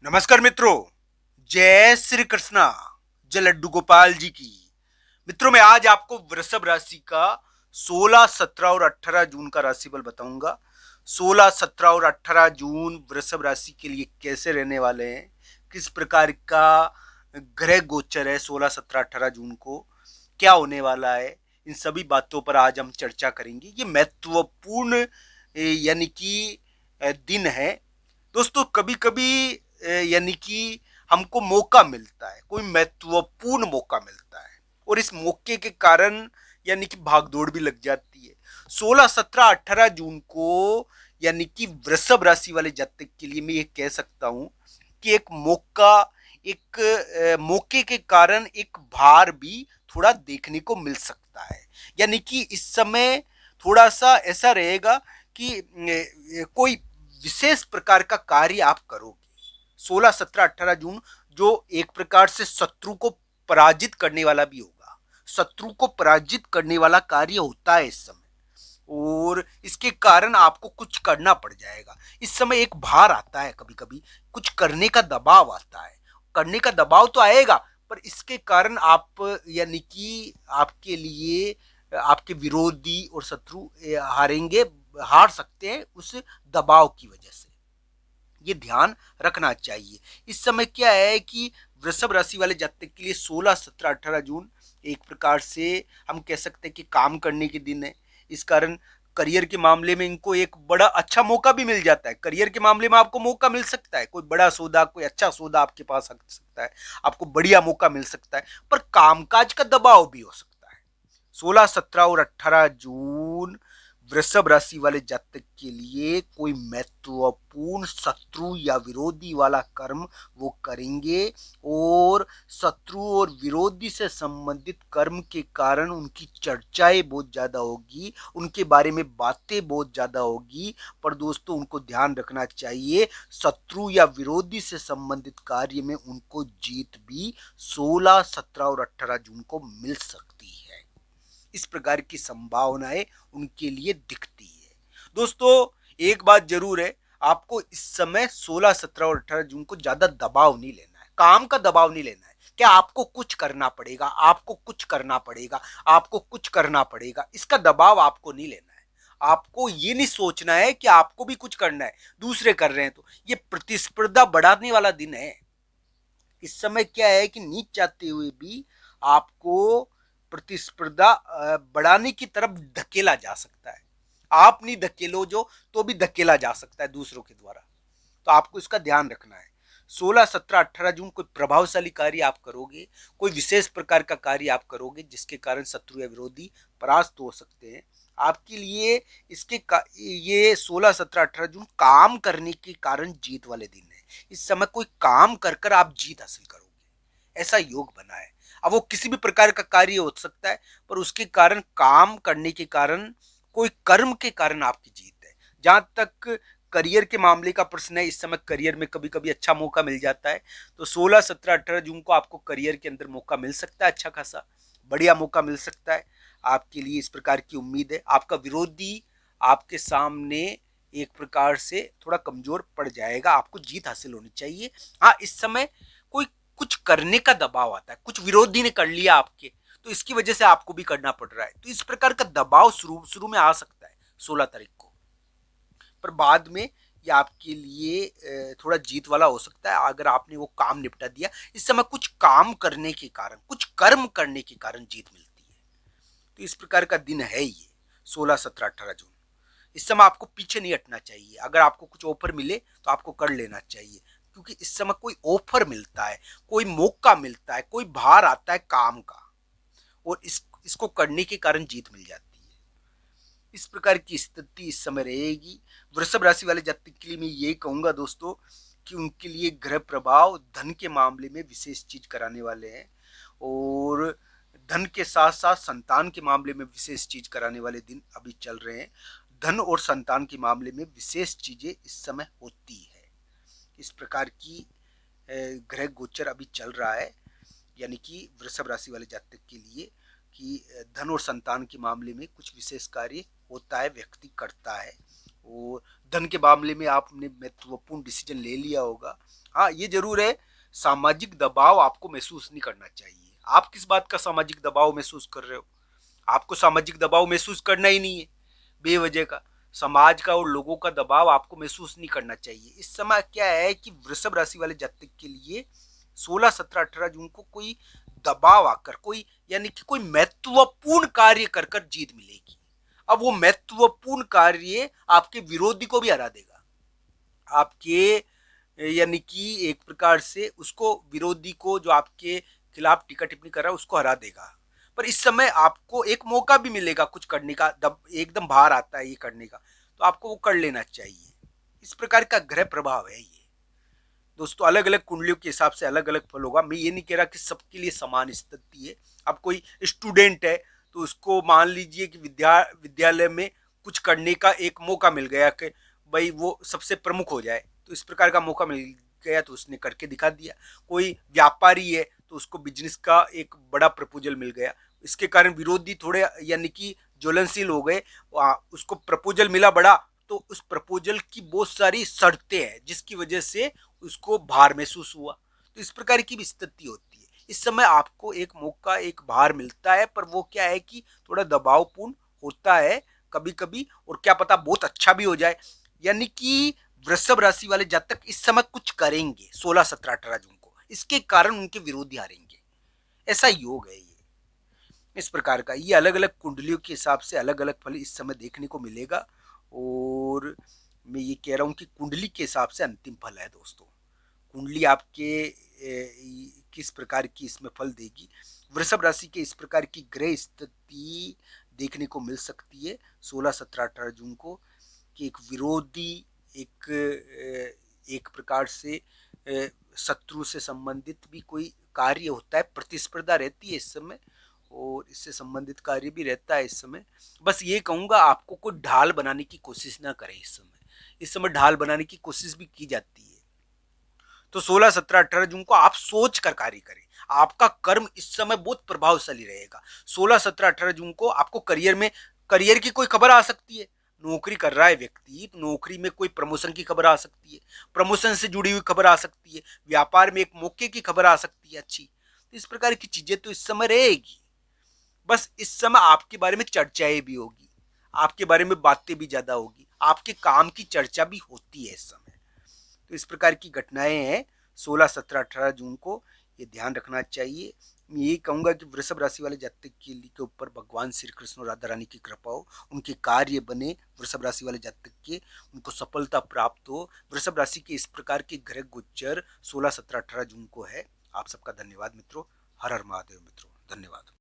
नमस्कार मित्रों, जय श्री कृष्णा। जय लड्डू गोपाल जी की। मित्रों, मैं आज आपको वृषभ राशि का 16, 17 और 18 जून का राशिफल बताऊंगा। 16, 17 और 18 जून वृषभ राशि के लिए कैसे रहने वाले हैं, किस प्रकार का ग्रह गोचर है 16, 17, 18 जून को, क्या होने वाला है, इन सभी बातों पर आज हम चर्चा करेंगे। ये महत्वपूर्ण यानी कि दिन है दोस्तों। कभी कभी यानी कि हमको मौका मिलता है, कोई महत्वपूर्ण मौका मिलता है, और इस मौके के कारण यानी कि भागदौड़ भी लग जाती है। 16, 17, 18 जून को यानी कि वृषभ राशि वाले जातक के लिए मैं ये कह सकता हूं कि एक मौका, एक मौके के कारण एक भार भी थोड़ा देखने को मिल सकता है। यानी कि इस समय थोड़ा सा ऐसा रहेगा कि कोई विशेष प्रकार का कार्य आप करोगे 16, 17, 18 जून, जो एक प्रकार से शत्रु को पराजित करने वाला भी होगा। शत्रु को पराजित करने वाला कार्य होता है इस समय, और इसके कारण आपको कुछ करना पड़ जाएगा। इस समय एक भार आता है, कभी कभी कुछ करने का दबाव आता है। करने का दबाव तो आएगा, पर इसके कारण आप यानी कि आपके लिए आपके विरोधी और शत्रु हारेंगे, हार सकते हैं उस दबाव की वजह से। ये ध्यान रखना चाहिए। इस समय क्या है कि वृषभ राशि वाले जातक के लिए 16, 17, 18 जून एक प्रकार से हम कह सकते हैं कि काम करने के दिन है। इस कारण करियर के मामले में इनको एक बड़ा अच्छा मौका भी मिल जाता है। करियर के मामले में आपको मौका मिल सकता है, कोई बड़ा सौदा, कोई अच्छा सौदा आपके पास आ सकता है, आपको बढ़िया मौका मिल सकता है। पर कामकाज का दबाव भी हो सकता है। 16, 17 और 18 जून वृषभ राशि वाले जातक के लिए कोई महत्वपूर्ण शत्रु या विरोधी वाला कर्म वो करेंगे, और शत्रु और विरोधी से संबंधित कर्म के कारण उनकी चर्चाएं बहुत ज्यादा होगी, उनके बारे में बातें बहुत ज्यादा होगी। पर दोस्तों, उनको ध्यान रखना चाहिए, शत्रु या विरोधी से संबंधित कार्य में उनको जीत भी 16, 17 और 18 जून को मिल सकती है। इस प्रकार की संभावनाएं उनके लिए दिखती है। दोस्तों, एक बात जरूर है, आपको इस समय 16, 17 और 18 जून को ज्यादा दबाव नहीं लेना है, काम का दबाव नहीं लेना है। क्या आपको कुछ करना पड़ेगा, आपको कुछ करना पड़ेगा, आपको कुछ करना पड़ेगा, इसका दबाव आपको नहीं लेना है। आपको ये नहीं सोचना है कि आपको भी कुछ करना है, दूसरे कर रहे हैं तो। ये प्रतिस्पर्धा बढ़ाने वाला दिन है। इस समय क्या है कि नीच चाहते हुए भी आपको प्रतिस्पर्धा बढ़ाने की तरफ धकेला जा सकता है। आप नहीं धकेलो जो, तो भी धकेला जा सकता है दूसरों के द्वारा। तो आपको इसका ध्यान रखना है। 16, 17, 18 जून कोई प्रभावशाली कार्य आप करोगे, कोई विशेष प्रकार का कार्य आप करोगे जिसके कारण शत्रु या विरोधी परास्त हो सकते हैं। आपके लिए ये 16, 17, 18 जून काम करने के कारण जीत वाले दिन है। इस समय कोई काम कर कर आप जीत हासिल करोगे, ऐसा योग बना है। अब वो किसी भी प्रकार का कार्य हो सकता है, पर उसके कारण, काम करने के कारण, कोई कर्म के कारण आपकी जीत है। जहां तक करियर के मामले का प्रश्न है, इस समय करियर में कभी कभी अच्छा मौका मिल जाता है। तो 16, 17, 18 जून को आपको करियर के अंदर मौका मिल सकता है, अच्छा खासा बढ़िया मौका मिल सकता है। आपके लिए इस प्रकार की उम्मीद है। आपका विरोधी आपके सामने एक प्रकार से थोड़ा कमजोर पड़ जाएगा, आपको जीत हासिल होनी चाहिए। हाँ, इस समय कोई कुछ करने का दबाव आता है, कुछ विरोधी ने कर लिया आपके, तो इसकी वजह से आपको भी करना पड़ रहा है। तो इस प्रकार का दबाव शुरू शुरू में आ सकता है 16 तारीख को, पर बाद में ये आपके लिए थोड़ा जीत वाला हो सकता है अगर आपने वो काम निपटा दिया। इस समय कुछ काम करने के कारण, कुछ कर्म करने के कारण जीत मिलती है। तो इस प्रकार का दिन है ये 16, 17, 18 जून। इस समय आपको पीछे नहीं हटना चाहिए। अगर आपको कुछ ऑफर मिले तो आपको कर लेना चाहिए, क्योंकि इस समय कोई ऑफर मिलता है, कोई मौका मिलता है, कोई भार आता है काम का, और इसको करने के कारण जीत मिल जाती है। इस प्रकार की स्थिति इस समय रहेगी। वृषभ राशि वाले जातक के लिए मैं ये कहूंगा दोस्तों कि उनके लिए ग्रह प्रभाव धन के मामले में विशेष चीज कराने वाले हैं, और धन के साथ साथ संतान के मामले में विशेष चीज कराने वाले दिन अभी चल रहे हैं। धन और संतान के मामले में विशेष चीजें इस समय होती है। इस प्रकार की ग्रह गोचर अभी चल रहा है, यानी कि वृषभ राशि वाले जातक के लिए कि धन और संतान के मामले में कुछ विशेष कार्य होता है, व्यक्ति करता है, और धन के मामले में आपने महत्वपूर्ण डिसीजन ले लिया होगा। हाँ, ये जरूर है, सामाजिक दबाव आपको महसूस नहीं करना चाहिए। आप किस बात का सामाजिक दबाव महसूस कर रहे हो? आपको सामाजिक दबाव महसूस करना ही नहीं है, बेवजह का समाज का और लोगों का दबाव आपको महसूस नहीं करना चाहिए। इस समय क्या है कि वृषभ राशि वाले जातक के लिए 16, 17, 18 जून को कोई दबाव आकर, कोई यानी कि कोई महत्वपूर्ण कार्य कर कर जीत मिलेगी। अब वो महत्वपूर्ण कार्य आपके विरोधी को भी हरा देगा, आपके यानी कि एक प्रकार से उसको, विरोधी को जो आपके खिलाफ टीका टिप्पणी कर रहा है उसको हरा देगा। पर इस समय आपको एक मौका भी मिलेगा कुछ करने का, एकदम बाहर आता है ये करने का, तो आपको वो कर लेना चाहिए। इस प्रकार का ग्रह प्रभाव है ये दोस्तों। अलग अलग कुंडलियों के हिसाब से अलग अलग फल होगा। मैं ये नहीं कह रहा कि सबके लिए समान स्थिति है। अब कोई स्टूडेंट है तो उसको मान लीजिए कि विद्यालय में कुछ करने का एक मौका मिल गया कि भाई वो सबसे प्रमुख हो जाए, तो इस प्रकार का मौका मिल गया तो उसने करके दिखा दिया। कोई व्यापारी है तो उसको बिजनेस का एक बड़ा प्रपोजल मिल गया, इसके कारण विरोधी थोड़े यानी कि ज्वलनशील हो गए, उसको प्रपोजल मिला बड़ा, तो उस प्रपोजल की बहुत सारी शर्तें हैं जिसकी वजह से उसको भार महसूस हुआ। तो इस प्रकार की भी स्थिति होती है। इस समय आपको एक मौका, एक भार मिलता है, पर वो क्या है कि थोड़ा दबावपूर्ण होता है कभी कभी, और क्या पता बहुत अच्छा भी हो जाए। यानी कि वृषभ राशि वाले जातक इस समय कुछ करेंगे 16, 17, 18 जून को, इसके कारण उनके विरोधी हारेंगे, ऐसा योग है ये। इस प्रकार का ये अलग अलग कुंडलियों के हिसाब से अलग अलग फल इस समय देखने को मिलेगा। और मैं ये कह रहा हूं कि कुंडली के हिसाब से अंतिम फल है दोस्तों। कुंडली आपके किस प्रकार की इसमें फल देगी, वृषभ राशि के इस प्रकार की ग्रह स्थिति देखने को मिल सकती है 16, 17, 18 जून को, कि एक विरोधी, एक प्रकार से शत्रु से संबंधित भी कोई कार्य होता है, प्रतिस्पर्धा रहती है इस समय, और इससे संबंधित कार्य भी रहता है इस समय। बस ये कहूंगा, आपको कोई ढाल बनाने की कोशिश ना करें इस समय। इस समय ढाल बनाने की कोशिश भी की जाती है, तो 16, 17, 18 जून को आप सोच कर कार्य करें। आपका कर्म इस समय बहुत प्रभावशाली रहेगा। 16, 17, 18 जून को आपको करियर की कोई खबर आ सकती है। नौकरी कर रहा है व्यक्ति तो नौकरी में कोई प्रमोशन की खबर आ सकती है, प्रमोशन से जुड़ी हुई खबर आ सकती है, व्यापार में एक मौके की खबर आ सकती है अच्छी। तो इस प्रकार की चीजें तो इस समय रहेगी। बस इस समय आपके बारे में चर्चाएं भी होगी, आपके बारे में बातें भी ज्यादा होगी, आपके काम की चर्चा भी होती है इस समय। तो इस प्रकार की घटनाएं हैं 16, 17, 18 जून को, ये ध्यान रखना चाहिए। मैं यही कहूंगा कि वृषभ राशि वाले जातक के ऊपर भगवान श्री कृष्ण और राधा रानी की कृपा हो, उनके कार्य बने, वृषभ राशि वाले जातक के उनको सफलता प्राप्त हो। वृषभ राशि के इस प्रकार के ग्रह गोचर 16, 17, 18 जून को है। आप सबका धन्यवाद मित्रों। हर हर महादेव मित्रों, धन्यवाद।